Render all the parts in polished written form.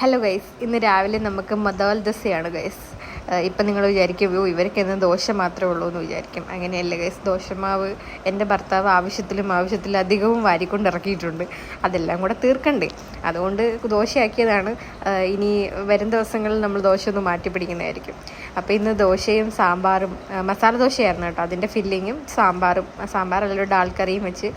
Hello guys, ഇന്ന് രാവിലെ നമുക്ക് മദാൽ ദോശയാണ് ഗൈസ്. ഇപ്പം നിങ്ങൾ വിചാരിക്കും ഇവർക്ക് ഇന്ന് ദോശ മാത്രമേ ഉള്ളൂ എന്ന് വിചാരിക്കും. അങ്ങനെയല്ല ഗൈസ്, ദോശമാവ് എൻ്റെ ഭർത്താവ് ആവശ്യത്തിലധികവും വാരിക്കൊണ്ട് ഇറക്കിയിട്ടുണ്ട്. അതെല്ലാം കൂടെ തീർക്കണ്ടേ, അതുകൊണ്ട് ദോശയാക്കിയതാണ്. ഇനി വരും ദിവസങ്ങളിൽ നമ്മൾ ദോശ ഒന്ന് മാറ്റി പിടിക്കുന്നതായിരിക്കും. അപ്പോൾ ഇന്ന് ദോശയും സാമ്പാറും, മസാല ദോശയായിരുന്നു കേട്ടോ. അതിൻ്റെ ഫില്ലിങ്ങും സാമ്പാറെല്ലാം ഡാൽ കറിയും വെച്ച്,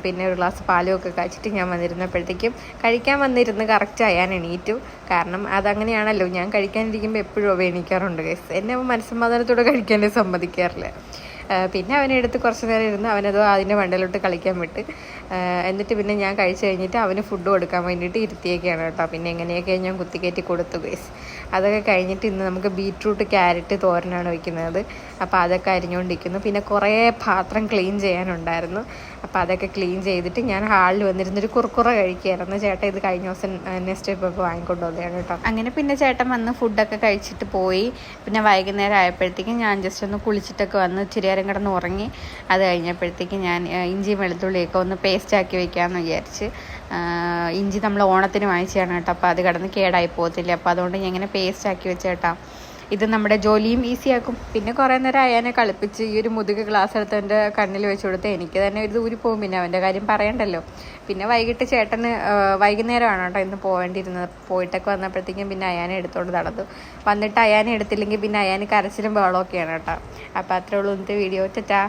പിന്നെ ഒരു ഗ്ലാസ് പാലും ഒക്കെ കാച്ചിട്ട് ഞാൻ വന്നിരുന്നപ്പോഴത്തേക്കും കഴിക്കാൻ വന്നിരുന്ന് കറക്റ്റ് അയാൻ എണീറ്റു. കാരണം അതങ്ങനെയാണല്ലോ, ഞാൻ കഴിക്കാനിരിക്കുമ്പോൾ എപ്പോഴും എണീക്കാറുണ്ട് ഗൈസ്. എന്നെ മനസ്സമാധാനത്തോടെ കഴിക്കാനേ സമ്മതിക്കാറില്ല. പിന്നെ അവനെ എടുത്ത് കുറച്ച് നേരം ഇരുന്ന് അവനത് അതിൻ്റെ മണ്ടയിലോട്ട് കളിക്കാൻ വിട്ട്, എന്നിട്ട് പിന്നെ ഞാൻ കഴിച്ച് കഴിഞ്ഞിട്ട് അവന് ഫുഡ് കൊടുക്കാൻ വേണ്ടിയിട്ട് ഇരുത്തിയൊക്കെയാണ് കേട്ടോ. പിന്നെ എങ്ങനെയൊക്കെ ഞാൻ കുത്തിക്കയറ്റി കൊടുത്തു ഗൈസ്. അതൊക്കെ കഴിഞ്ഞിട്ട് ഇന്ന് നമുക്ക് ബീറ്റ്റൂട്ട് ക്യാരറ്റ് തോരനാണ് വയ്ക്കുന്നത്. അപ്പോൾ അതൊക്കെ അരിഞ്ഞുകൊണ്ടിരിക്കുന്നു. പിന്നെ കുറേ പാത്രം ക്ലീൻ ചെയ്യാനുണ്ടായിരുന്നു. അപ്പോൾ അതൊക്കെ ക്ലീൻ ചെയ്തിട്ട് ഞാൻ ഹാളിൽ വന്നിരുന്നൊരു കുറുക്കുറ കഴിക്കുകയായിരുന്നു. ചേട്ടൻ ഇത് കഴിഞ്ഞ ദിവസം നെക്സ്റ്റ് ഇപ്പോൾ വാങ്ങിക്കൊണ്ട് വന്നതാണ് കേട്ടോ. അങ്ങനെ പിന്നെ ചേട്ടൻ വന്ന് ഫുഡൊക്കെ കഴിച്ചിട്ട് പോയി. പിന്നെ വൈകുന്നേരം ആയപ്പോഴത്തേക്കും ഞാൻ ജസ്റ്റ് ഒന്ന് കുളിച്ചിട്ടൊക്കെ വന്ന് ഇച്ചിരി നേരം കിടന്ന് ഉറങ്ങി. അത് കഴിഞ്ഞപ്പോഴത്തേക്കും ഞാൻ ഇഞ്ചി വെളുത്തുള്ളിയൊക്കെ ഒന്ന് പേസ്റ്റാക്കി വെക്കാമെന്ന് വിചാരിച്ച്. ഇഞ്ചി നമ്മൾ ഓണത്തിന് വാങ്ങിച്ചതാണ് കേട്ടോ. അപ്പോൾ അത് കിടന്ന് കേടായി പോകത്തില്ല. അപ്പോൾ അതുകൊണ്ട് ഞാൻ ഇങ്ങനെ പേസ്റ്റാക്കി വെച്ചേട്ടാ. ഇത് നമ്മുടെ ജോലിയും ഈസിയാക്കും. പിന്നെ കുറേ നേരം അയാനെ കളിപ്പിച്ച് ഈ ഒരു മുതുക് ഗ്ലാസ് എടുത്ത് എൻ്റെ കണ്ണിൽ വെച്ച് കൊടുത്ത് എനിക്ക് തന്നെ ഒരു ദൂരി പോകും. പിന്നെ അവൻ്റെ കാര്യം പറയണ്ടല്ലോ. പിന്നെ വൈകിട്ട് ചേട്ടന് വൈകുന്നേരമാണ് കേട്ടോ ഇന്ന് പോകേണ്ടിയിരുന്നത്. പോയിട്ടൊക്കെ വന്നപ്പോഴത്തേക്കും പിന്നെ അയാനെ എടുത്തോണ്ട് നടന്നു. വന്നിട്ട് അയാനെ എടുത്തില്ലെങ്കിൽ പിന്നെ അയാന് കരച്ചിലും ബഹളമൊക്കെയാണ് കേട്ടോ. അപ്പോൾ അത്രേ ഉള്ളൂ ഇന്നത്തെ വീഡിയോ. ടാറ്റാ.